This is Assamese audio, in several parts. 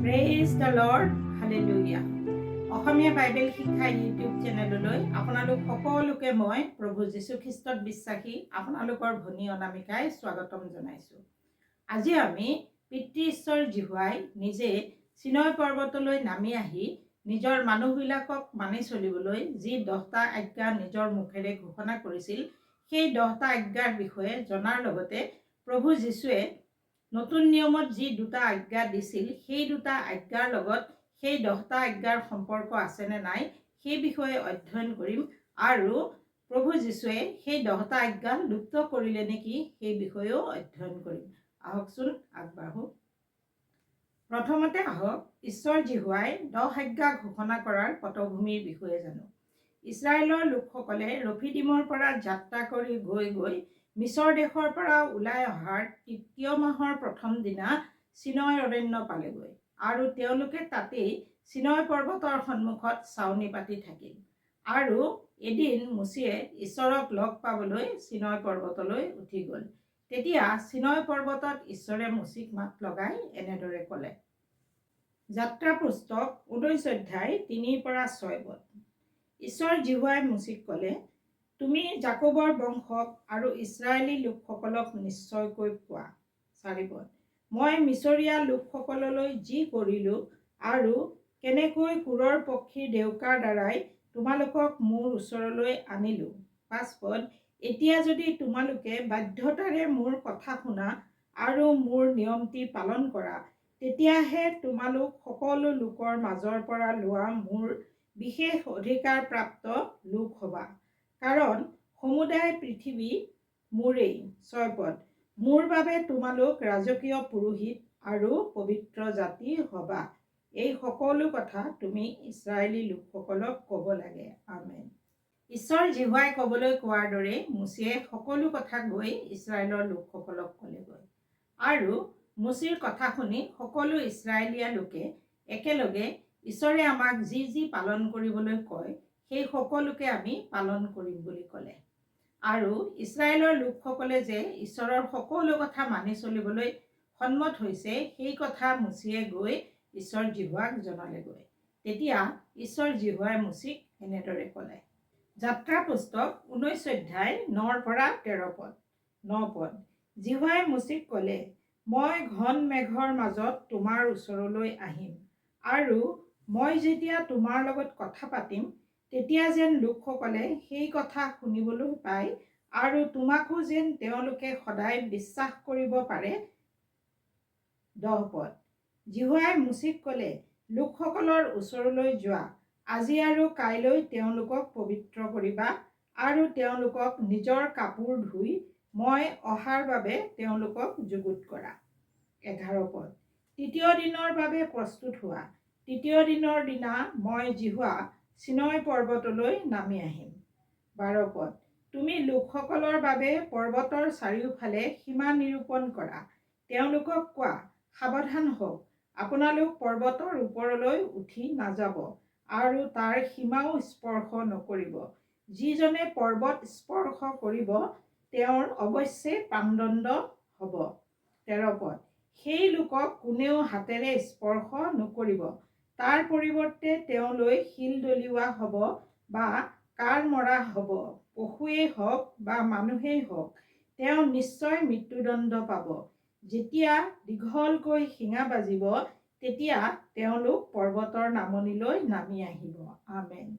Praise the lord, hallelujah. Asomiya Bible শিক্ষা ইউটিউব চেনেললৈ আপোনালোক সকলোকে মই প্ৰভু যীশুখ্ৰীষ্টত বিশ্বাসী আপোনালোকৰ ভনী অনামিকাই স্বাগতম জনাইছোঁ। আজি আমি পিতৃ ঈশ্বৰ জিহুৱাই নিজে চিনয় পৰ্বতলৈ নামি আহি নিজৰ মানুহবিলাকক মানি চলিবলৈ যি 10টা আজ্ঞা নিজৰ মুখেৰে ঘোষণা কৰিছিল, সেই 10টা আজ্ঞাৰ বিষয়ে জনাৰ লগতে প্ৰভু যীশুৱে নতুন নিয়মত যি 2টা আজ্ঞা দিছিল, সেই 2টা আজ্ঞাৰ লগত সেই 10টা আজ্ঞাৰ সম্পৰ্ক আছেনে নাই সেই বিষয়ে অধ্যয়ন কৰিম আৰু প্ৰভু যীশুৱে সেই 10টা আজ্ঞা লুপ্ত কৰিলে নেকি সেই বিষয়েও অধ্যয়ন কৰিম। আহকচোন আগবাঢ়ো। প্ৰথমতে আহক ঈশ্বৰ জিহুৱাই 10 আজ্ঞা ঘোষণা কৰাৰ পটভূমিৰ বিষয়ে জানো। ইছৰাইলৰ লোকসকলে ৰফিডিমৰ পৰা যাত্ৰা কৰি গৈ গৈ মিছৰ দেশৰ পৰা ওলাই অহাৰ 3য় মাহৰ প্ৰথম দিনা চিনয় অৰণ্য পালেগৈ আৰু তেওঁলোকে তাতেই চিনয় পৰ্বতৰ সন্মুখত ছাউনি পাতি থাকিল। আৰু এদিন মুচিয়ে ঈশ্বৰক লগ পাবলৈ চিনয় পৰ্বতলৈ উঠি গ'ল। তেতিয়া চিনয় পৰ্বতত ঈশ্বৰে মুচিক মাত লগাই এনেদৰে ক'লে। যাত্ৰা পুস্তক 19 অধ্যায় 3-6 পদ। ঈশ্বৰ জিহুৱাই মুচিক ক'লে, তুমি জাকোবৰ বংশক আৰু ইছৰাইলী লোকসকলক নিশ্চয়কৈ কোৱা। 4 পদ। মই মিছৰীয়া লোকসকললৈ যি কৰিলোঁ আৰু কেনেকৈ কুৰৰ পক্ষীৰ ডেউকাৰ দ্বাৰাই তোমালোকক মোৰ ওচৰলৈ আনিলোঁ। 5 পদ। এতিয়া যদি তোমালোকে বাধ্যতাৰে মোৰ কথা শুনা আৰু মোৰ নিয়মটি পালন কৰা, তেতিয়াহে তোমালোক সকলো লোকৰ মাজৰ পৰা লোৱা মোৰ বিশেষ অধিকাৰপ্ৰাপ্ত লোক হ'বা, কাৰণ সমুদায় পৃথিৱী মোৰেই। 6 পদ। মোৰ বাবে তোমালোক ৰাজকীয় পুৰোহিত আৰু পবিত্ৰ জাতি হ'বা। এই সকলো কথা তুমি ইছৰাইলী লোকসকলক ক'ব লাগে। আমেন। ঈশ্বৰ জিহুৱাই ক'বলৈ কোৱাৰ দৰে মুচিয়ে সকলো কথা গৈ ইছৰাইলৰ লোকসকলক ক'লেগৈ আৰু মুচিৰ কথা শুনি সকলো ইছৰাইলীয়া লোকে একেলগে ঈশ্বৰে আমাক যি যি পালন কৰিবলৈ কয় সেই সকলোকে আমি পালন কৰিম বুলি ক'লে। আৰু ইছৰাইলৰ লোকসকলে যে ঈশ্বৰৰ সকলো কথা মানি চলিবলৈ সন্মত হৈছে সেই কথা মুচিয়ে গৈ ঈশ্বৰ জিহুৱাক জনালেগৈ। তেতিয়া ঈশ্বৰ জিহুৱাই মুচিক এনেদৰে ক'লে। যাত্ৰা পুস্তক 19 অধ্যায় 9-13 পদ। 9 পদ। জিহুৱাই মুচিক ক'লে, মই ঘন মেঘৰ মাজত তোমাৰ ওচৰলৈ আহিম আৰু মই যেতিয়া তোমাৰ লগত কথা পাতিম তেতিয়া যেন লোকসকলে সেই কথা শুনিবলৈ পায় আৰু তোমাকো যেন তেওঁলোকে সদায় বিশ্বাস কৰিব পাৰে। 10 পদ। জিহুৱাই মুচিক ক'লে, লোকসকলৰ ওচৰলৈ যোৱা, আজি আৰু কাইলৈ তেওঁলোকক পবিত্ৰ কৰিবা আৰু তেওঁলোকক নিজৰ কাপোৰ ধুই মই অহাৰ বাবে তেওঁলোকক যুগুত কৰা। 11 পদ। 3য় দিনৰ বাবে প্ৰস্তুত হোৱা। 3য় দিনৰ দিনা মই জিহুৱা চিনয় পৰ্বতলৈ নামি আহিম। 12 পদ। তুমি লোকসকলৰ বাবে পৰ্বতৰ চাৰিওফালে সীমা নিৰূপণ কৰা। তেওঁলোকক কোৱা, সাৱধান হওক, আপোনালোক পৰ্বতৰ ওপৰলৈ উঠি নাযাব আৰু তাৰ সীমাও স্পৰ্শ নকৰিব। যিজনে পৰ্বত স্পৰ্শ কৰিব তেওঁৰ অৱশ্যে প্ৰাণদণ্ড হ'ব। 13 পদ। সেই লোকক কোনেও হাতেৰে স্পৰ্শ নকৰিব, তাৰ পৰিৱৰ্তে তেওঁলৈ শিল দলিওৱা হ'ব বা কাঁড় মৰা হ'ব। পশুৱেই হওক বা মানুহেই হওক, তেওঁ নিশ্চয় মৃত্যুদণ্ড পাব। যেতিয়া দীঘলকৈ শিঙা বাজিব তেতিয়া তেওঁলোক পৰ্বতৰ নামনিলৈ নামি আহিব। আমেন।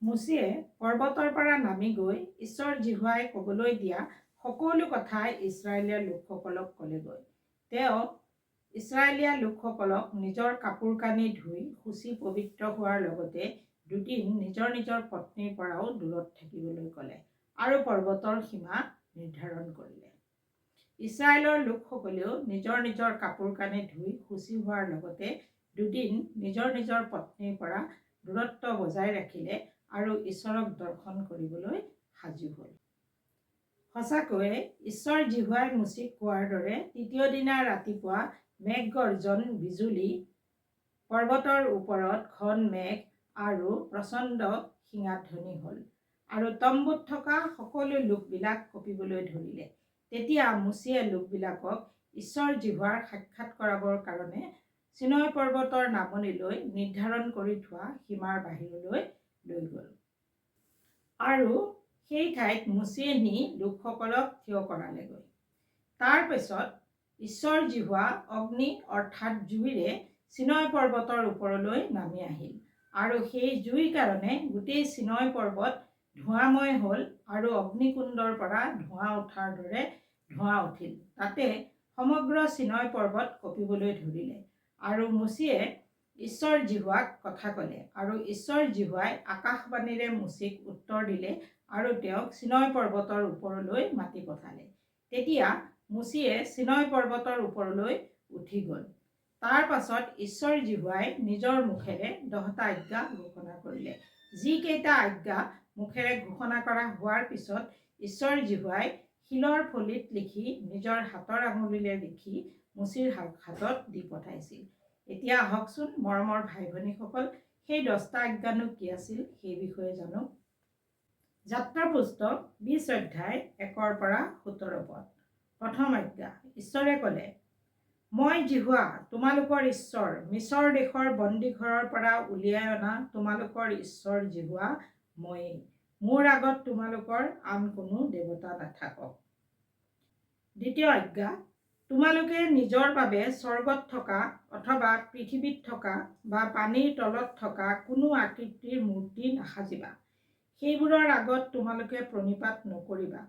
মুচিয়ে পৰ্বতৰ পৰা নামি গৈ ঈশ্বৰ জিহুৱাই ক'বলৈ দিয়া সকলো কথাই ইছৰাইলীয়া লোকসকলক ক'লেগৈ। তেওঁ ইছৰাইলীয়া লোকসকলক নিজৰ কাপোৰ কানি ধুই শুচি পবিত্ৰ হোৱাৰ লগতে 2 দিন নিজৰ নিজৰ পত্নীৰ পৰাও দূৰত থাকিবলৈ ক'লে আৰু পৰ্বতৰ সীমা নিৰ্ধাৰণ কৰিলে। ইছৰাইলৰ লোকসকলেও নিজৰ নিজৰ কাপোৰ কানি ধুই শুচি হোৱাৰ লগতে 2 দিন নিজৰ নিজৰ পত্নীৰ পৰা দূৰত্ব বজাই ৰাখিলে আৰু ঈশ্বৰক দৰ্শন কৰিবলৈ সাজু হ'ল। সঁচাকৈয়ে ঈশ্বৰ জিহুৱাই মুচিক কোৱাৰ দৰে 3য় দিনা ৰাতিপুৱা মেঘ গৰ্জন বিজুলী, পৰ্বতৰ ওপৰত ঘন মেঘ আৰু প্ৰচণ্ড শিঙাধ্বনি হ'ল আৰু তম্বুত থকা সকলো লোকবিলাক কঁপিবলৈ ধৰিলে। তেতিয়া মুচিয়ে লোকবিলাকক ঈশ্বৰ জিহুৱাৰ সাক্ষাৎ কৰাবৰ কাৰণে চিনয় পৰ্বতৰ নামনিলৈ নিৰ্ধাৰণ কৰি থোৱা সীমাৰ বাহিৰলৈ লৈ গ'ল আৰু সেই ঠাইত মুচিয়ে নি লোকসকলক থিয় কৰালেগৈ। তাৰ পিছত ঈশ্বৰ জিহুৱা অগ্নি অৰ্থাৎ জুইৰে চিনয় পৰ্বতৰ ওপৰলৈ নামি আহিল আৰু সেই জুইৰ কাৰণে গোটেই চিনয় পৰ্বত ধোঁৱাময় হ'ল আৰু অগ্নিকুণ্ডৰ পৰা ধোঁৱা উঠাৰ দৰে ধোঁৱা উঠিল। তাতে সমগ্ৰ চিনয় পৰ্বত কঁপিবলৈ ধৰিলে আৰু মুচিয়ে ঈশ্বৰ জিহুৱাক কথা ক'লে আৰু ঈশ্বৰ জিহুৱাই আকাশবাণীৰে মুচিক উত্তৰ দিলে আৰু তেওঁক চিনয় পৰ্বতৰ ওপৰলৈ মাতি পঠালে। তেতিয়া মুচিয়ে চিনয় পৰ্বতৰ ওপৰলৈ উঠি গ'ল। তাৰ পাছত ঈশ্বৰ জিহুৱাই নিজৰ মুখেৰে 10টা আজ্ঞা ঘোষণা কৰিলে। যিকেইটা আজ্ঞা মুখেৰে ঘোষণা কৰা হোৱাৰ পিছত ঈশ্বৰ জিহুৱাই শিলৰ ফলিত লিখি নিজৰ হাতৰ আঙুলিৰে লিখি মুচিৰ হাতত দি পঠাইছিল। এতিয়া আহকচোন মৰমৰ ভাই ভনীসকল, সেই 10টা আজ্ঞানো কি আছিল সেই বিষয়ে জানো। যাত্ৰা পুস্তক 20 অধ্যায় 1 পৰা 17 পদ। প্ৰথম আজ্ঞা। ঈশ্বৰে ক'লে, মই জিহুৱা তোমালোকৰ ঈশ্বৰ, মিছৰ দেশৰ বন্দীঘৰৰ পৰা উলিয়াই অনা তোমালোকৰ ঈশ্বৰ জিহুৱা ময়েই। মোৰ আগত তোমালোকৰ আন কোনো দেৱতা নাথাকক। দ্বিতীয় আজ্ঞা। তোমালোকে নিজৰ বাবে স্বৰ্গত থকা অথবা পৃথিৱীত থকা বা পানীৰ তলত থকা কোনো আকৃতিৰ মূৰ্তি নাসাজিবা। সেইবোৰৰ আগত তোমালোকে প্ৰণিপাত নকৰিবা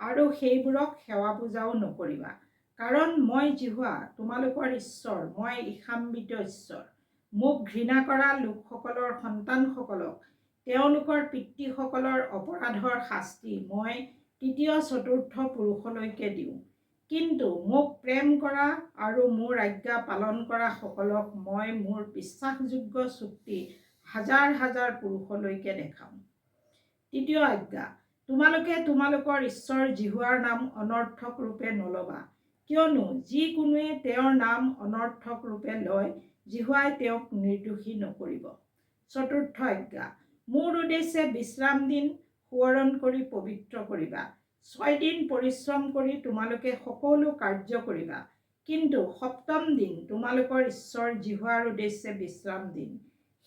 আৰু সেইবোৰক সেৱা পূজাও নকৰিবা। কাৰণ মই জিহুৱা তোমালোকৰ ঈশ্বৰ, মই ঈশাম্বিত ঈশ্বৰ। মোক ঘৃণা কৰা লোকসকলৰ সন্তানসকলক তেওঁলোকৰ পিতৃসকলৰ অপৰাধৰ শাস্তি মই তৃতীয় চতুৰ্থ পুৰুষলৈকে দিওঁ। কিন্তু মোক প্ৰেম কৰা আৰু মোৰ আজ্ঞা পালন কৰা সকলক মই মোৰ বিশ্বাসযোগ্য চুক্তি হাজাৰ হাজাৰ পুৰুষলৈকে দেখাম। তৃতীয় আজ্ঞা। তোমালোকে তোমালোকৰ ঈশ্বৰ জিহুৱাৰ নাম অনৰ্থক ৰূপে নল'বা, কিয়নো যিকোনোৱে তেওঁৰ নাম অনৰ্থক ৰূপে লয় জিহুৱাই তেওঁক নিৰ্দোষী নকৰিব। চতুৰ্থ আজ্ঞা। মোৰ উদ্দেশ্যে বিশ্ৰাম দিন সোঁৱৰণ কৰি পবিত্ৰ কৰিবা। 6 দিন পৰিশ্ৰম কৰি তোমালোকে সকলো কাৰ্য কৰিবা, কিন্তু সপ্তম দিন তোমালোকৰ ঈশ্বৰ জিহুৱাৰ উদ্দেশ্যে বিশ্ৰাম দিন।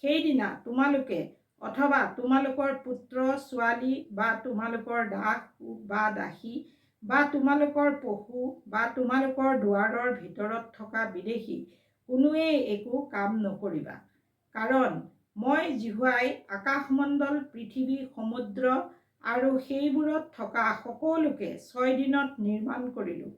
সেইদিনা তোমালোকে অথবা তোমালোকৰ পুত্ৰ ছোৱালী বা তোমালোকৰ দাস বা দাসী বা তোমালোকৰ পশু বা তোমালোকৰ দুৱাৰৰ ভিতৰত থকা বিদেশী কোনোৱেই একো কাম নকৰিবা। কাৰণ মই জিহুৱাই আকাশমণ্ডল, পৃথিৱী, সমুদ্ৰ আৰু সেইবোৰত থকা সকলোকে 6 দিনত নিৰ্মাণ কৰিলোঁ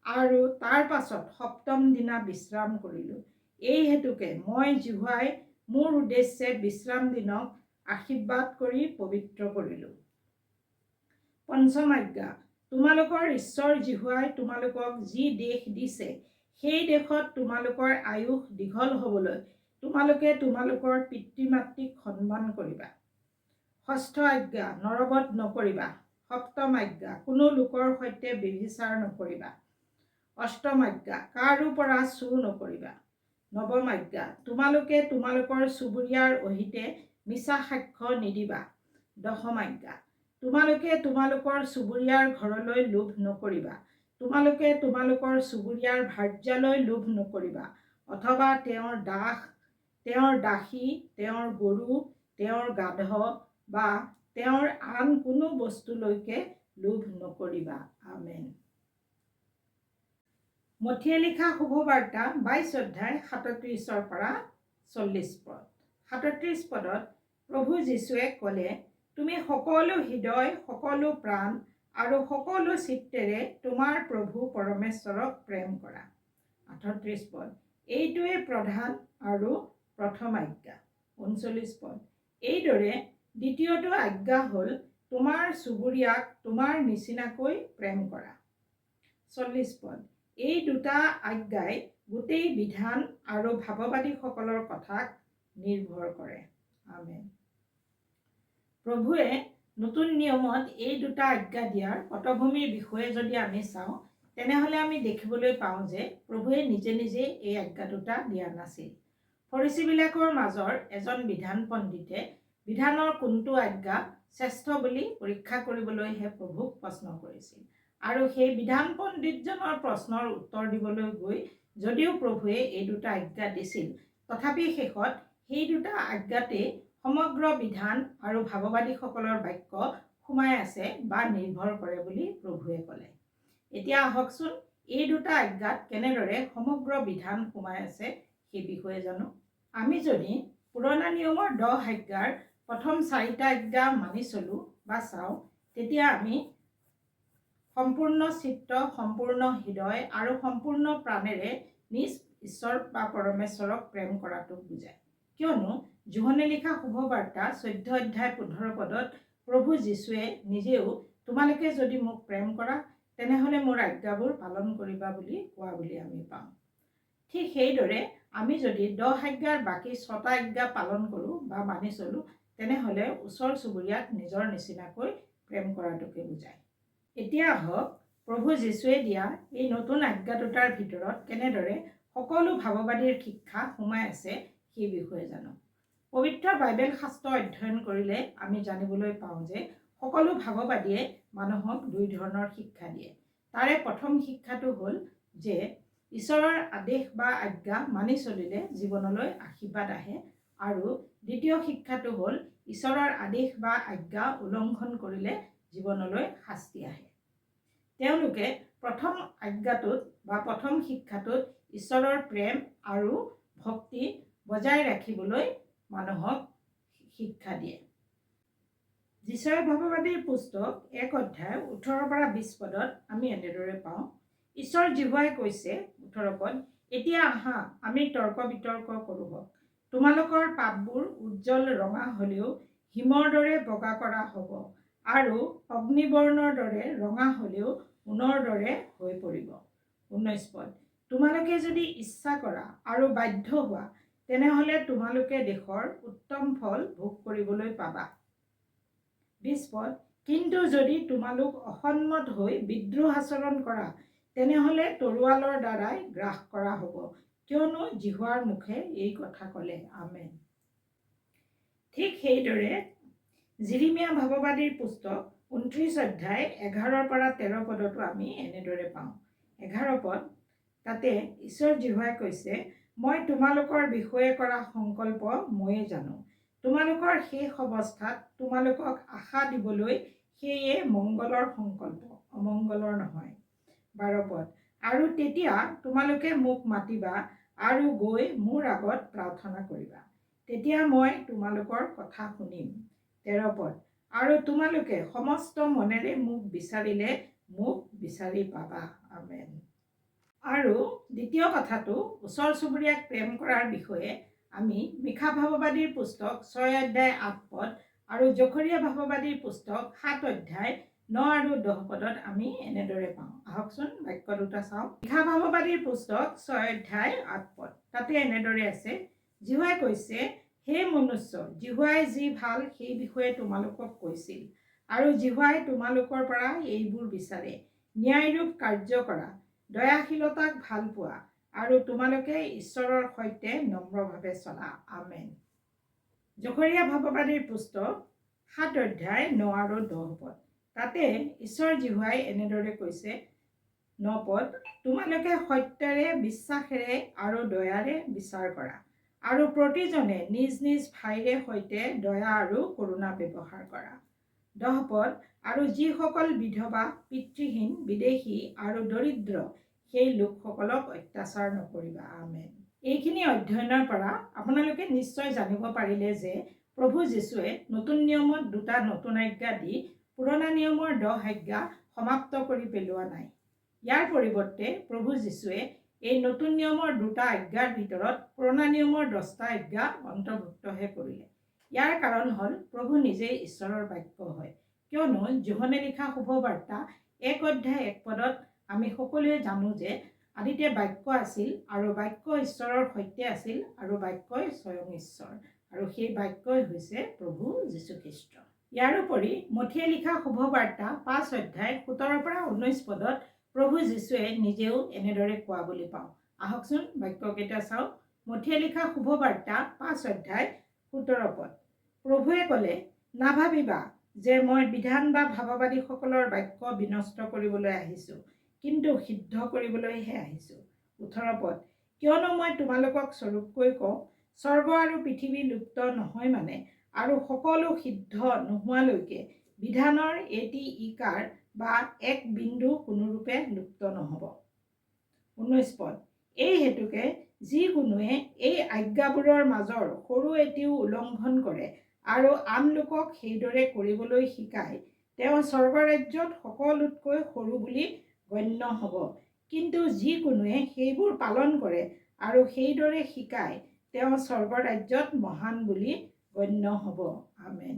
আৰু তাৰ পাছত সপ্তম দিনা বিশ্ৰাম কৰিলোঁ। এই হেতুকে মই জিহুৱাই মোৰ উদ্দেশ্যে বিশ্ৰাম দিনক আশীৰ্বাদ কৰি পবিত্ৰ কৰিলোঁ। পঞ্চম আজ্ঞা। তোমালোকৰ ঈশ্বৰ জিহুৱাই তোমালোকক যি দেশ দিছে সেই দেশত তোমালোকৰ আয়ুস দীঘল হ'বলৈ তোমালোকে তোমালোকৰ পিতৃ মাতৃক সন্মান কৰিবা। ষষ্ঠ আজ্ঞা। নৰবধ নকৰিবা। সপ্তম আজ্ঞা। কোনো লোকৰ সৈতে ব্যভিচাৰ নকৰিবা। অষ্টম আজ্ঞা। কাৰো পৰা চুৰ নকৰিবা। নৱম আজ্ঞা। তোমালোকে তোমালোকৰ চুবুৰীয়াৰ অহিতে মিছা সাক্ষ্য নিদিবা। দশম আজ্ঞা। তোমালোকে তোমালোকৰ চুবুৰীয়াৰ ঘৰলৈ লোভ নকৰিবা। তোমালোকে তোমালোকৰ চুবুৰীয়াৰ ভাৰ্যালৈ লোভ নকৰিবা অথবা তেওঁৰ দাস, তেওঁৰ দাসী, তেওঁৰ গৰু, তেওঁৰ গাধ বা তেওঁৰ আন কোনো বস্তুলৈকে লোভ নকৰিবা। আমেন। মথিয়ে লিখা শুভবাৰ্তা 22 অধ্যায় 37 পৰা 40 পদ। 37 পদত প্ৰভু যীশুৱে ক'লে, তুমি সকলো হৃদয়, সকলো প্ৰাণ আৰু সকলো চিত্তেৰে তোমাৰ প্ৰভু পৰমেশ্বৰক প্ৰেম কৰা। 38 পদ। এইটোৱে প্ৰধান আৰু প্ৰথম আজ্ঞা। 39 পদ। এইদৰে দ্বিতীয়টো আজ্ঞা হ'ল তোমাৰ চুবুৰীয়াক তোমাৰ নিচিনাকৈ প্ৰেম কৰা। 40 পদ। এই দুটা আজ্ঞাই গোটেই বিধান আৰু ভাৱবাদীসকলৰ কথাক নিৰ্ভৰ কৰে। আমেন। প্ৰভুৱে নতুন নিয়মত এই দুটা আজ্ঞা দিয়াৰ পটভূমিৰ বিষয়ে যদি আমি চাওঁ তেনেহ'লে আমি দেখিবলৈ পাওঁ যে প্ৰভুৱে নিজে নিজে এই আজ্ঞা দুটা দিয়া নাছিল। ফৰিচীবিলাকৰ মাজৰ এজন বিধান পণ্ডিতে বিধানৰ কোনটো আজ্ঞা শ্ৰেষ্ঠ বুলি পৰীক্ষা কৰিবলৈহে প্ৰভুক প্ৰশ্ন কৰিছিল আৰু সেই বিধান পণ্ডিতজনৰ প্ৰশ্নৰ উত্তৰ দিবলৈ গৈ যদিও প্ৰভুৱে এই দুটা আজ্ঞা দিছিল, তথাপি শেষত সেই দুটা আজ্ঞাতে সমগ্ৰ বিধান আৰু ভাৱবাদীসকলৰ বাক্য সোমাই আছে বা নিৰ্ভৰ কৰে বুলি প্ৰভুৱে ক'লে। এতিয়া আহকচোন এই দুটা আজ্ঞাত কেনেদৰে সমগ্ৰ বিধান সোমাই আছে সেই বিষয়ে জানো। আমি যদি পুৰণা নিয়মৰ 10 আজ্ঞাৰ প্ৰথম 4টা আজ্ঞা মানি চলো বা চাওঁ, তেতিয়া আমি সম্পূৰ্ণ চিত্ত, সম্পূৰ্ণ হৃদয় আৰু সম্পূৰ্ণ প্ৰাণেৰে নিজ ঈশ্বৰ বা পৰমেশ্বৰক প্ৰেম কৰাটোক বুজায়। কিয়নো যোহনে লিখা শুভবাৰ্তা 14 অধ্যায় 15 পদত প্ৰভু যীশুৱে নিজেও তোমালোকে যদি মোক প্ৰেম কৰা তেনেহ'লে মোৰ আজ্ঞাবোৰ পালন কৰিবা বুলি কোৱা বুলি আমি পাওঁ। ঠিক সেইদৰে আমি যদি 10 আজ্ঞাৰ বাকী 6টা আজ্ঞা পালন কৰোঁ বা মানি চলোঁ, তেনেহ'লে ওচৰ চুবুৰীয়াক নিজৰ নিচিনাকৈ প্ৰেম কৰাটোকে বুজায়। এতিয়া আহক প্ৰভু যীশুৱে দিয়া এই নতুন আজ্ঞা দুটাৰ ভিতৰত কেনেদৰে সকলো ভাৱবাদীৰ শিক্ষা সোমাই আছে সেই বিষয়ে জানো। পবিত্ৰ বাইবেল শাস্ত্ৰ অধ্যয়ন কৰিলে আমি জানিবলৈ পাওঁ যে সকলো ভাৱবাদীয়ে মানুহক 2 ধৰণৰ শিক্ষা দিয়ে। তাৰে প্ৰথম শিক্ষাটো হ'ল যে ঈশ্বৰৰ আদেশ বা আজ্ঞা মানি চলিলে জীৱনলৈ আশীৰ্বাদ আহে, আৰু দ্বিতীয় শিক্ষাটো হ'ল ঈশ্বৰৰ আদেশ বা আজ্ঞা উলংঘন কৰিলে জীৱনলৈ শাস্তি আহে। তেওঁলোকে প্ৰথম আজ্ঞাটোত বা প্ৰথম শিক্ষাটোত ঈশ্বৰৰ প্ৰেম আৰু ভক্তি বজাই ৰাখিবলৈ মানুহক শিক্ষা দিয়ে। যিচয় ভাৱবাদীৰ পুস্তক 1 অধ্যায় 18 পৰা 20 পদত আমি এনেদৰে পাওঁ, ঈশ্বৰ জিহুৱাই কৈছে 18 পদ, এতিয়া আহা আমি তৰ্ক বিতৰ্ক কৰোঁ হওক। তোমালোকৰ পাপবোৰ উজ্জ্বল ৰঙা হ'লেও হিমৰ দৰে বগা কৰা হ'ব, আৰু অগ্নিবৰ্ণৰ দৰে ৰঙা হ'লেও সোণৰ দৰে হৈ পৰিব। 19 পদ, তোমালোকে যদি ইচ্ছা কৰা আৰু বাধ্য হোৱা তেনেহ'লে তোমালোকে দেশৰ উত্তম ফল ভোগ কৰিবলৈ পাবা। 20 পদ, কিন্তু যদি তোমালোক অসন্মত হৈ বিদ্ৰোহ আচৰণ কৰা তেনেহ'লে তৰোৱালৰ দ্বাৰাই গ্ৰাস কৰা হ'ব, কিয়নো জিহুৱাৰ মুখে এই কথা ক'লে। আমেন। ঠিক সেইদৰে জিৰিমিয়া ভাৱবাদীৰ পুস্তক 29 অধ্যায় 11 পৰা 13 পদতো আমি এনেদৰে পাওঁ। 11 পদ, তাতে ঈশ্বৰ জিহুৱাই কৈছে, মই তোমালোকৰ বিষয়ে কৰা সংকল্প ময়ে জানো। তোমালোকৰ শেষ অৱস্থাত তোমালোকক আশা দিবলৈ সেয়ে মংগলৰ সংকল্প, অমংগলৰ নহয়। 12 পদ, আৰু তেতিয়া তোমালোকে মোক মাতিবা আৰু গৈ মোৰ আগত প্ৰাৰ্থনা কৰিবা, তেতিয়া মই তোমালোকৰ কথা শুনিম। 13 পদ, আৰু তোমালোকে সমস্ত মনেৰে মোক বিচাৰিলে মোক বিচাৰি পাবা। আমেন। আৰু দ্বিতীয় কথাটো ওচৰ চুবুৰীয়াক প্ৰেম কৰাৰ বিষয়ে আমি মিখা ভাৱবাদীৰ পুস্তক 6 অধ্যায় 8 পদ আৰু জকৰীয়া ভাৱবাদীৰ পুস্তক 7 অধ্যায় 9 আৰু 10 পদত আমি এনেদৰে পাওঁ। আহকচোন বাক্য দুটা চাওঁ। মিখা ভাৱবাদীৰ পুস্তক 6 অধ্যায় 8 পদ, তাতে এনেদৰে আছে, জিহুৱাই কৈছে, হে মনুষ্য, জিহুৱাই যি ভাল সেই বিষয়ে তোমালোকক কৈছিল, আৰু জিহুৱাই তোমালোকৰ পৰা এইবোৰ বিচাৰে, ন্যায়ৰূপ কাৰ্য কৰা, দয়াশীলতাক ভাল পোৱা, আৰু তোমালোকে ঈশ্বৰৰ সৈতে নম্ৰভাৱে চলা। আমেন। জকৰীয়া ভাৱবাদীৰ পুস্তক 7 অধ্যায় 9 আৰু 10 পদ, তাতে ঈশ্বৰ জিহুৱাই এনেদৰে কৈছে, 9 পদ, তোমালোকে সত্যৰে, বিশ্বাসেৰে আৰু দয়াৰে বিচাৰ কৰা, আৰু প্ৰতিজনে নিজ নিজ ভাইৰে সৈতে দয়া আৰু কৰুণা ব্যৱহাৰ কৰা। 10 পদ, আৰু যিসকল বিধৱা, পিতৃহীন, বিদেশী আৰু দৰিদ্ৰ সেই লোকসকলক অত্যাচাৰ নকৰিবা। আমেন। এইখিনি অধ্যয়নৰ পৰা আপোনালোকে নিশ্চয় জানিব পাৰিলে যে প্ৰভু যীশুৱে নতুন নিয়মত 2টা নতুন আজ্ঞা দি পুৰণা নিয়মৰ 10 আজ্ঞা সমাপ্ত কৰি পেলোৱা নাই। ইয়াৰ পৰিৱৰ্তে প্ৰভু যীশুৱে এই নতুন নিয়মৰ 2টা আজ্ঞাৰ ভিতৰত পুৰণা নিয়মৰ 10টা আজ্ঞা অন্তৰ্ভুক্তহে কৰিলে। ইয়াৰ কাৰণ হ'ল প্ৰভু নিজেই ঈশ্বৰৰ বাক্য হয়, কিয়নো যোহনে লিখা শুভবাৰ্তা 1 অধ্যায় 1 পদত আমি সকলোৱে জানো যে আদিতে বাক্য আছিল, আৰু বাক্য ঈশ্বৰৰ সৈতে আছিল, আৰু বাক্যই স্বয়ং ঈশ্বৰ, আৰু সেই বাক্যই হৈছে প্ৰভু যীশুখ্ৰীষ্ট। ইয়াৰোপৰি মথিয়ে লিখা শুভবাৰ্তা 5 অধ্যায় 17 পৰা 19 পদত প্ৰভু যীশুৱে নিজেও এনেদৰে কোৱা বুলি পাওঁ। আহকচোন বাক্যকেইটা চাওঁ। মথিয়ে লিখা শুভবাৰ্তা 5 অধ্যায় 17 পদ, প্ৰভুৱে ক'লে, নাভাবিবা যে মই বিধান বা ভাৱবাদীসকলৰ বাক্য বিনষ্ট কৰিবলৈ আহিছোঁ, কিন্তু সিদ্ধ কৰিবলৈহে আহিছোঁ। 18 পদ, কিয়নো মই তোমালোকক স্বৰূপকৈ কওঁ, স্বৰ্গ আৰু পৃথিৱী লুপ্ত নহয় মানে আৰু সকলো সিদ্ধ নোহোৱালৈকে বিধানৰ এটি ইকাৰ বা এক বিন্দু কোনোৰূপে লুপ্ত নহ'ব। 19 পদ, এই হেতুকে যিকোনোৱে এই আজ্ঞাবোৰৰ মাজৰ সৰু এটিও উলংঘন কৰে আৰু আন লোকক সেইদৰে কৰিবলৈ শিকায়, তেওঁ স্বৰ্গৰাজ্যত সকলোতকৈ সৰু বুলি গণ্য হ'ব। কিন্তু যিকোনোৱে সেইবোৰ পালন কৰে আৰু সেইদৰে শিকায়, তেওঁ স্বৰ্গৰাজ্যত মহান বুলি গণ্য হ'ব। আমেন।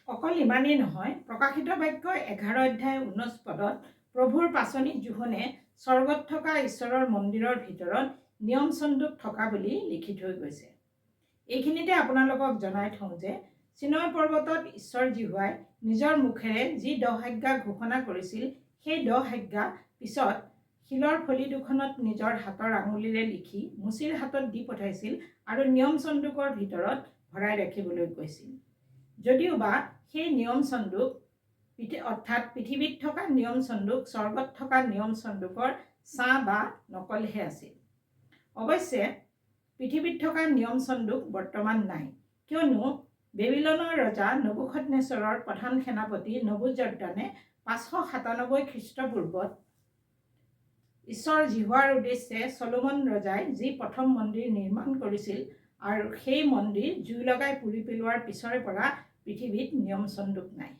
অকল ইমানেই নহয়, প্ৰকাশিত বাক্য 11 অধ্যায় 19 পদত প্ৰভুৰ পাচনি জোহনে স্বৰ্গত থকা ঈশ্বৰৰ মন্দিৰৰ ভিতৰত নিয়ম চন্দুক থকা বুলি লিখি থৈ গৈছে। এইখিনিতে আপোনালোকক জনাই থওঁ যে চিনয় পৰ্বতত ঈশ্বৰ জীহুৱাই নিজৰ মুখেৰে যি 10 আজ্ঞা ঘোষণা কৰিছিল, সেই 10 আজ্ঞা পিছত শিলৰ ফলি দুখনত নিজৰ হাতৰ আঙুলিৰে লিখি মুচিৰ হাতত দি পঠাইছিল আৰু নিয়ম চন্দুকৰ ভিতৰত ভৰাই ৰাখিবলৈ কৈছিল। যদিওবা সেই নিয়ম চন্দুক অৰ্থাৎ পৃথিৱীত থকা নিয়ম চন্দুক স্বৰ্গত থকা নিয়ম চন্দুকৰ ছাঁ বা নকলহে আছিল। অৱশ্যে পৃথিৱীত থকা নিয়ম চন্দুক বৰ্তমান নাই, কিয়নো বেবিলনৰ ৰজা নবুখদনেছৰৰ প্ৰধান সেনাপতি নবুজৰদানে 597 খ্ৰীষ্টপূৰ্বত ঈশ্বৰ জীহুৱাৰ উদ্দেশ্যে চলোমন ৰজাই যি প্ৰথম মন্দিৰ নিৰ্মাণ কৰিছিল আৰু সেই মন্দিৰ জুই লগাই পুৰি পেলোৱাৰ পিছৰে পৰা পৃথিৱীত নিয়ম চন্দুক নাই।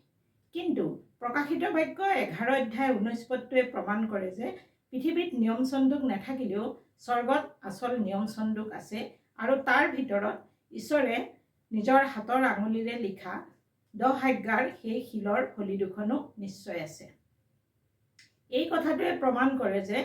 কিন্তু প্ৰকাশিত বাক্য 11 অধ্যায় 19 পদটোৱে প্ৰমাণ কৰে যে পৃথিৱীত নিয়ম চন্দুক নাথাকিলেও স্বৰ্গত আচল নিয়ম চন্দুক আছে আৰু তাৰ ভিতৰত ঈশ্বৰে নিজৰ হাতৰ আঙুলিৰে লিখা 10 আজ্ঞাৰ সেই শিলৰ ফলি দুখনো নিশ্চয় আছে। এই কথাটোৱে প্ৰমাণ কৰে যে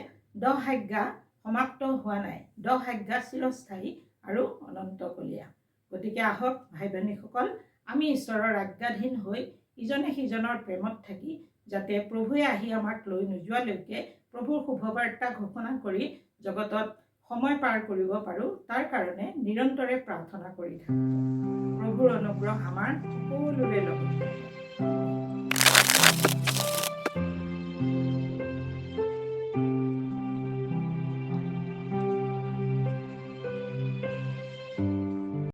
10 আজ্ঞা সমাপ্ত হোৱা নাই, 10 আজ্ঞা চিৰস্থায়ী আৰু অনন্তকলীয়া। গতিকে আহক ভাই ভনীসকল, আমি ঈশ্বৰৰ আজ্ঞাধীন হৈ ইজনে সিজনৰ প্ৰেমত থাকি যাতে প্ৰভুৱে আহি আমাক লৈ নোযোৱালৈকে প্ৰভুৰ শুভবাৰ্তা ঘোষণা কৰি জগতত সময় পাৰ কৰিব পাৰোঁ, তাৰ কাৰণে নিৰন্তৰে প্ৰাৰ্থনা কৰি থাকোঁ। প্ৰভুৰ অনুগ্ৰহ আমাৰ সকলোৰে লগত